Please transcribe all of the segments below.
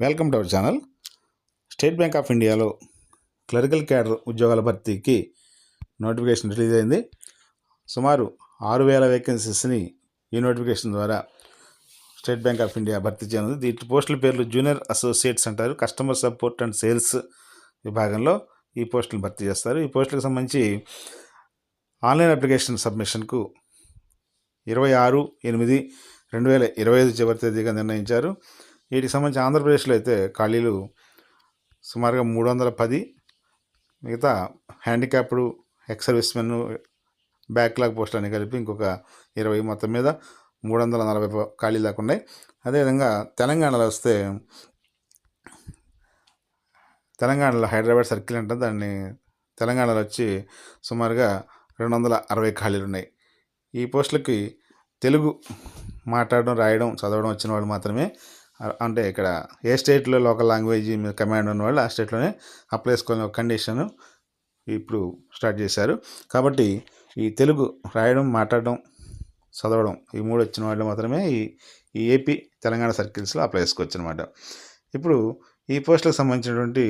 Welcome to our channel. State bank of ఇండియాలో clerical cadre ఉద్యోగాల భర్తీకి నోటిఫికేషన్ రిలీజ్ అయింది. సుమారు 6,000 వేకెన్సీస్ని ఈ నోటిఫికేషన్ ద్వారా స్టేట్ బ్యాంక్ ఆఫ్ ఇండియా భర్తీ చేయనుంది. దీంట్లో పోస్టుల పేర్లు జూనియర్ అసోసియేట్స్ అంటారు. కస్టమర్ సపోర్ట్ అండ్ సేల్స్ విభాగంలో ఈ పోస్టులను భర్తీ చేస్తారు. ఈ పోస్టులకు సంబంధించి ఆన్లైన్ అప్లికేషన్ సబ్మిషన్కు 26/8/2025 చివరి తేదీగా నిర్ణయించారు. వీటికి సంబంధించి ఆంధ్రప్రదేశ్లో అయితే ఖాళీలు సుమారుగా 310, మిగతా హ్యాండిక్యాప్డ్, ఎక్స్ సర్వీస్మెన్, బ్యాక్లాగ్ పోస్టులు అని కలిపి ఇంకొక 20, మొత్తం మీద 340 ఖాళీలు దాకా ఉన్నాయి. అదేవిధంగా తెలంగాణలో వస్తే తెలంగాణలో హైదరాబాద్ సర్కిల్ అంటే దాన్ని తెలంగాణలో వచ్చి సుమారుగా 260 ఖాళీలు ఉన్నాయి. ఈ పోస్టులకి తెలుగు మాట్లాడడం, రాయడం, చదవడం వచ్చిన వాళ్ళు మాత్రమే, అంటే ఇక్కడ ఏ స్టేట్లో లోకల్ లాంగ్వేజ్ మీద కమాండ్ ఉన్నవాళ్ళు ఆ స్టేట్లోనే అప్లై చేసుకోవాలని ఒక కండిషన్ ఇప్పుడు స్టార్ట్ చేశారు. కాబట్టి ఈ తెలుగు రాయడం, మాట్లాడడం, చదవడం ఈ 3 వచ్చిన వాళ్ళు మాత్రమే ఈ ఏపీ తెలంగాణ సర్కిల్స్లో అప్లై చేసుకోవచ్చు అనమాట. ఇప్పుడు ఈ పోస్టులకు సంబంధించినటువంటి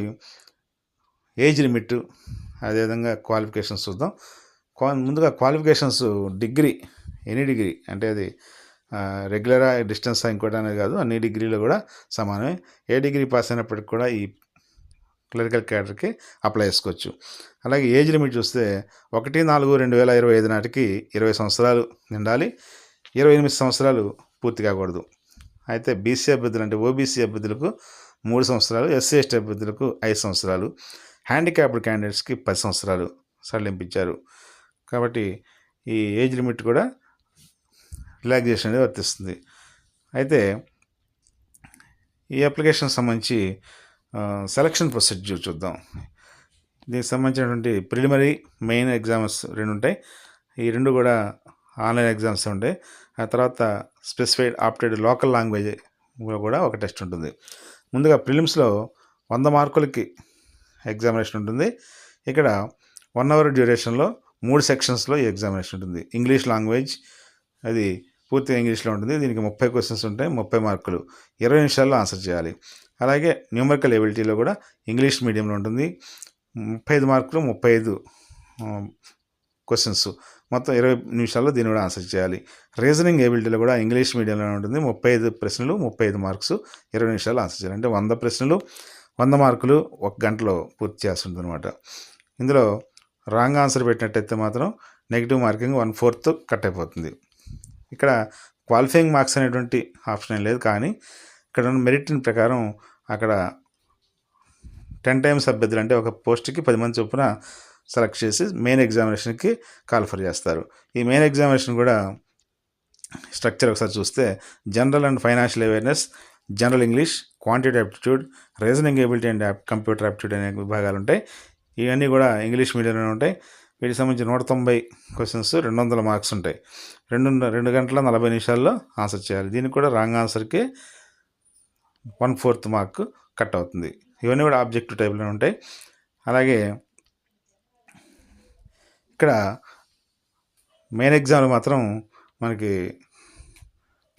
ఏజ్ లిమిట్, అదేవిధంగా క్వాలిఫికేషన్స్ చూద్దాం. ముందుగా క్వాలిఫికేషన్స్ డిగ్రీ, ఎనీ డిగ్రీ, అంటే అది రెగ్యులరా, డిస్టెన్స్ ఇంకోటి అనేది కాదు, అన్ని డిగ్రీలో కూడా సమానమే. ఏ డిగ్రీ పాస్ అయినప్పటికి కూడా ఈ క్లరికల్ క్యాడర్కి అప్లై చేసుకోవచ్చు. అలాగే ఏజ్ లిమిట్ చూస్తే 1/4/2025 నాటికి 20 సంవత్సరాలు నిండాలి, 28 సంవత్సరాలు పూర్తి కాకూడదు. అయితే బీసీ అభ్యర్థులు అంటే ఓబీసీ అభ్యర్థులకు 3 సంవత్సరాలు, ఎస్సీ ఎస్టీ అభ్యర్థులకు 5 సంవత్సరాలు, హ్యాండిక్యాప్డ్ క్యాండిడేట్స్కి 10 సంవత్సరాలు సడలింపించారు. కాబట్టి ఈ ఏజ్ లిమిట్ కూడా రిలాక్సేషన్ అనేది వర్తిస్తుంది. అయితే ఈ అప్లికేషన్ సంబంధించి సెలక్షన్ ప్రొసీడ్యూర్ చూద్దాం. దీనికి సంబంధించినటువంటి ప్రిలిమినరీ, మెయిన్ ఎగ్జామ్స్ 2 ఉంటాయి. ఈ 2 కూడా ఆన్లైన్ ఎగ్జామ్స్ ఉంటాయి. ఆ తర్వాత స్పెసిఫైడ్ ఆప్టెడ్ లోకల్ లాంగ్వేజ్ కూడా ఒక టెస్ట్ ఉంటుంది. ముందుగా ప్రిలిమ్స్లో 100 మార్కులకి ఎగ్జామినేషన్ ఉంటుంది. ఇక్కడ 1 అవర్ డ్యూరేషన్లో 3 సెక్షన్స్లో ఈ ఎగ్జామినేషన్ ఉంటుంది. ఇంగ్లీష్ లాంగ్వేజ్, అది పూర్తిగా ఇంగ్లీష్లో ఉంటుంది. దీనికి 30 క్వశ్చన్స్ ఉంటాయి, 30 మార్కులు, 20 నిమిషాల్లో ఆన్సర్ చేయాలి. అలాగే న్యూమరికల్ ఎబిలిటీలో కూడా ఇంగ్లీష్ మీడియంలో ఉంటుంది. 35 మార్కులు, 35 క్వశ్చన్స్, మొత్తం 20 నిమిషాల్లో దీన్ని కూడా ఆన్సర్ చేయాలి. రీజనింగ్ ఎబిలిటీలో కూడా ఇంగ్లీష్ మీడియంలో ఉంటుంది. 35 ప్రశ్నలు, 35 మార్క్స్, 20 నిమిషాల్లో ఆన్సర్ చేయాలి. అంటే 100 ప్రశ్నలు, 100 మార్కులు 1 గంటలో పూర్తి చేసి ఉంటుంది అనమాట. ఇందులో రాంగ్ ఆన్సర్ పెట్టినట్టయితే మాత్రం నెగిటివ్ మార్కింగ్ 1/4 కట్ అయిపోతుంది. ఇక్కడ క్వాలిఫైయింగ్ మార్క్స్ అనేటువంటి ఆప్షన్ ఏం లేదు, కానీ ఇక్కడ ఉన్న మెరిట్ ప్రకారం అక్కడ 10 టైమ్స్ అభ్యర్థులు, అంటే ఒక పోస్ట్కి 10 మంది చొప్పున సెలెక్ట్ చేసి మెయిన్ ఎగ్జామినేషన్కి కాల్ఫర్ చేస్తారు. ఈ మెయిన్ ఎగ్జామినేషన్ కూడా స్ట్రక్చర్ ఒకసారి చూస్తే general and financial awareness, general English, quantitative aptitude, reasoning ability and computer aptitude అనే విభాగాలు ఉంటాయి. ఇవన్నీ కూడా ఇంగ్లీష్ మీడియంలోనే ఉంటాయి. వీటికి సంబంధించి 190 క్వశ్చన్స్, 200 మార్క్స్ ఉంటాయి. 2 గంటల 40 నిమిషాల్లో ఆన్సర్ చేయాలి. దీనికి కూడా రాంగ్ ఆన్సర్కి 1/4 మార్క్ కట్ అవుతుంది. ఇవన్నీ కూడా ఆబ్జెక్టివ్ టైప్లో ఉంటాయి. అలాగే ఇక్కడ మెయిన్ ఎగ్జామ్లో మాత్రం మనకి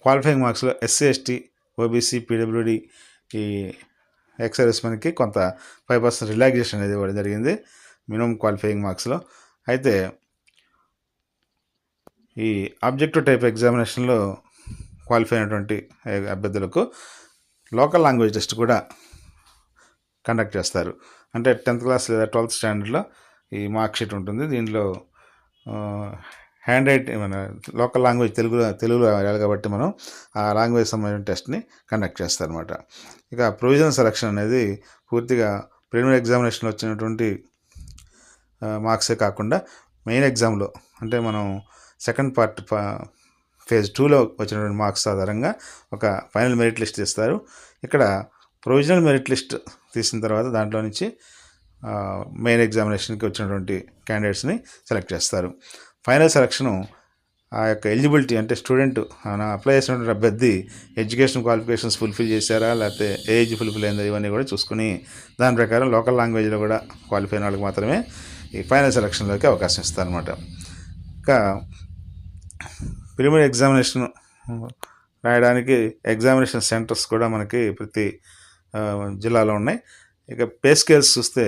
క్వాలిఫైయింగ్ మార్క్స్లో ఎస్సీ ఎస్టీ, ఓబీసీ, పీడబ్ల్యూడి, ఈ ఎక్స్ సర్వీస్మెన్కి కొంత 5% రిలాక్సేషన్ అనేది ఇవ్వడం జరిగింది మినిమం క్వాలిఫైయింగ్ మార్క్స్లో. అయితే ఈ ఆబ్జెక్టివ్ టైప్ ఎగ్జామినేషన్లో క్వాలిఫై అయినటువంటి అభ్యర్థులకు లోకల్ లాంగ్వేజ్ టెస్ట్ కూడా కండక్ట్ చేస్తారు. అంటే 10th క్లాస్ లేదా 12th స్టాండర్డ్లో ఈ మార్క్ షీట్ ఉంటుంది. దీంట్లో హ్యాండ్ రైటింగ్, మన లోకల్ లాంగ్వేజ్ తెలుగులో రాయాలి కాబట్టి మనం ఆ లాంగ్వేజ్ సంబంధించిన టెస్ట్ని కండక్ట్ చేస్తారనమాట. ఇక ప్రొవిజనల్ సెలక్షన్ అనేది పూర్తిగా ప్రిలిమినరీ ఎగ్జామినేషన్లో వచ్చినటువంటి మార్క్సే కాకుండా మెయిన్ ఎగ్జామ్లో, అంటే మనం సెకండ్ పార్ట్ ఫేజ్ 2లో వచ్చినటువంటి మార్క్స్ ఆధారంగా ఒక ఫైనల్ మెరిట్ లిస్ట్ ఇస్తారు. ఇక్కడ ప్రొవిజనల్ మెరిట్ లిస్ట్ తీసిన తర్వాత దాంట్లో నుంచి మెయిన్ ఎగ్జామినేషన్కి వచ్చినటువంటి క్యాండిడేట్స్ని సెలెక్ట్ చేస్తారు. ఫైనల్ సెలక్షను ఆ యొక్క ఎలిజిబిలిటీ, అంటే స్టూడెంట్ అప్లై చేసినటువంటి అభ్యర్థి ఎడ్యుకేషన్ క్వాలిఫికేషన్స్ ఫుల్ఫిల్ చేశారా, లేకపోతే ఏజ్ ఫుల్ఫిల్ అయిందా, ఇవన్నీ కూడా చూసుకుని దాని ప్రకారం లోకల్ లాంగ్వేజ్లో కూడా క్వాలిఫై అయిన వాళ్ళకి మాత్రమే ఈ ఫైనల్ సెలక్షన్లోకి అవకాశం ఇస్తారనమాట. ఇంకా ప్రిలిమినరీ ఎగ్జామినేషన్ రాయడానికి ఎగ్జామినేషన్ సెంటర్స్ కూడా మనకి ప్రతి జిల్లాలో ఉన్నాయి. ఇక పే స్కేల్స్ చూస్తే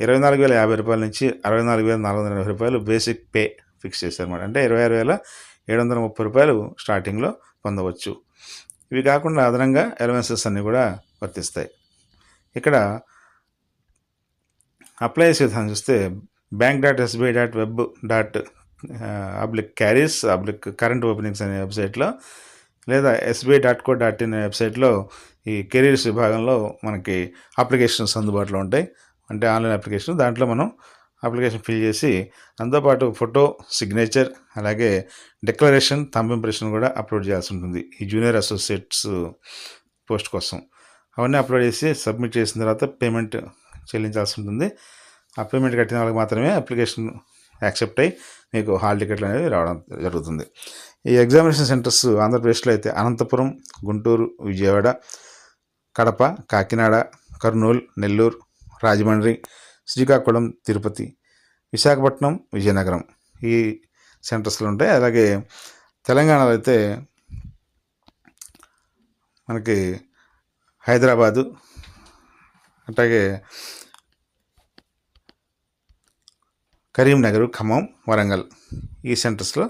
24,050 రూపాయల నుంచి 64,480 రూపాయలు బేసిక్ పే ఫిక్స్ చేశారన్నమాట. అంటే 26,730 రూపాయలు స్టార్టింగ్లో పొందవచ్చు. ఇవి కాకుండా అదనంగా అలవెన్సెస్ అన్నీ కూడా వర్తిస్తాయి. ఇక్కడ అప్లై చేసే విధానం చూస్తే bank.sbi.web.@carries/current openings అనే వెబ్సైట్లో లేదా sbi.co.in అనే వెబ్సైట్లో ఈ కెరీర్స్ విభాగంలో మనకి అప్లికేషన్స్ అందుబాటులో ఉంటాయి. అంటే ఆన్లైన్ అప్లికేషన్, దాంట్లో మనం అప్లికేషన్ ఫిల్ చేసి దాంతోపాటు ఫోటో, సిగ్నేచర్, అలాగే డిక్లరేషన్, థంబ్ ఇంప్రెషన్ కూడా అప్లోడ్ చేయాల్సి ఉంటుంది ఈ జూనియర్ అసోసియేట్స్ పోస్ట్ కోసం. అవన్నీ అప్లోడ్ చేసి సబ్మిట్ చేసిన తర్వాత పేమెంట్ చెల్లించాల్సి ఉంటుంది. ఆ పేమెంట్ కట్టిన వాళ్ళకి మాత్రమే అప్లికేషన్ యాక్సెప్ట్ అయ్యి మీకు హాల్ టికెట్లు అనేవి రావడం జరుగుతుంది. ఈ ఎగ్జామినేషన్ సెంటర్స్ ఆంధ్రప్రదేశ్లో అయితే అనంతపురం, గుంటూరు, విజయవాడ, కడప, కాకినాడ, కర్నూలు, నెల్లూరు, రాజమండ్రి, శ్రీకాకుళం, తిరుపతి, విశాఖపట్నం, విజయనగరం ఈ సెంటర్స్లో ఉంటాయి. అలాగే తెలంగాణలో అయితే మనకి హైదరాబాదు, అట్లాగే కరీంనగర్, ఖమ్మం, వరంగల్ ఈ సెంటర్స్లో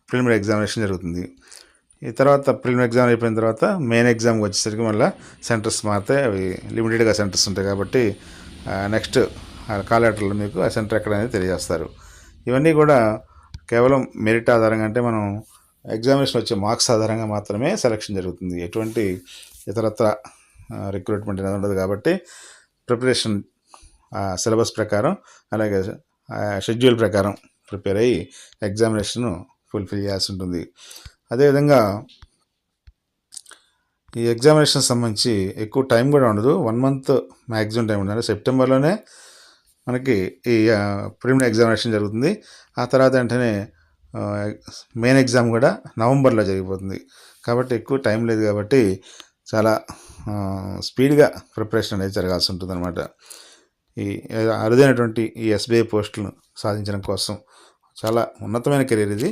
ప్రిలిమినరీ ఎగ్జామినేషన్ జరుగుతుంది. ఈ తర్వాత ప్రిలిమినరీ ఎగ్జామ్ అయిపోయిన తర్వాత మెయిన్ ఎగ్జామ్కి వచ్చేసరికి మళ్ళీ సెంటర్స్ మారుతాయి. అవి లిమిటెడ్గా సెంటర్స్ ఉంటాయి కాబట్టి నెక్స్ట్ కాల్ లెటర్లో మీకు ఆ సెంటర్ ఎక్కడ అనేది తెలియజేస్తారు. ఇవన్నీ కూడా కేవలం మెరిట్ ఆధారంగా, అంటే మనం ఎగ్జామినేషన్ వచ్చే మార్క్స్ ఆధారంగా మాత్రమే సెలక్షన్ జరుగుతుంది. ఎటువంటి ఇతరత్ర రిక్రూట్మెంట్ అనేది ఉండదు కాబట్టి ప్రిపరేషన్ సిలబస్ ప్రకారం అలాగే షెడ్యూల్ ప్రకారం ప్రిపేర్ అయ్యి ఎగ్జామినేషన్ ఫుల్ఫిల్ చేయాల్సి ఉంటుంది. అదేవిధంగా ఈ ఎగ్జామినేషన్ సంబంధించి ఎక్కువ టైం కూడా ఉండదు. 1 మంత్ మ్యాక్సిమం టైం ఉంటుంది. సెప్టెంబర్లోనే మనకి ఈ ప్రిలిమినరీ ఎగ్జామినేషన్ జరుగుతుంది. ఆ తర్వాత వెంటనే మెయిన్ ఎగ్జామ్ కూడా నవంబర్లో జరిగిపోతుంది. కాబట్టి ఎక్కువ టైం లేదు కాబట్టి చాలా స్పీడ్గా ప్రిపరేషన్ అనేది జరగాల్సి ఉంటుంది అనమాట. ఈ అరుదైనటువంటి ఈ ఎస్బీఐ పోస్టులను సాధించడం కోసం చాలా ఉన్నతమైన కెరీర్ ఇది.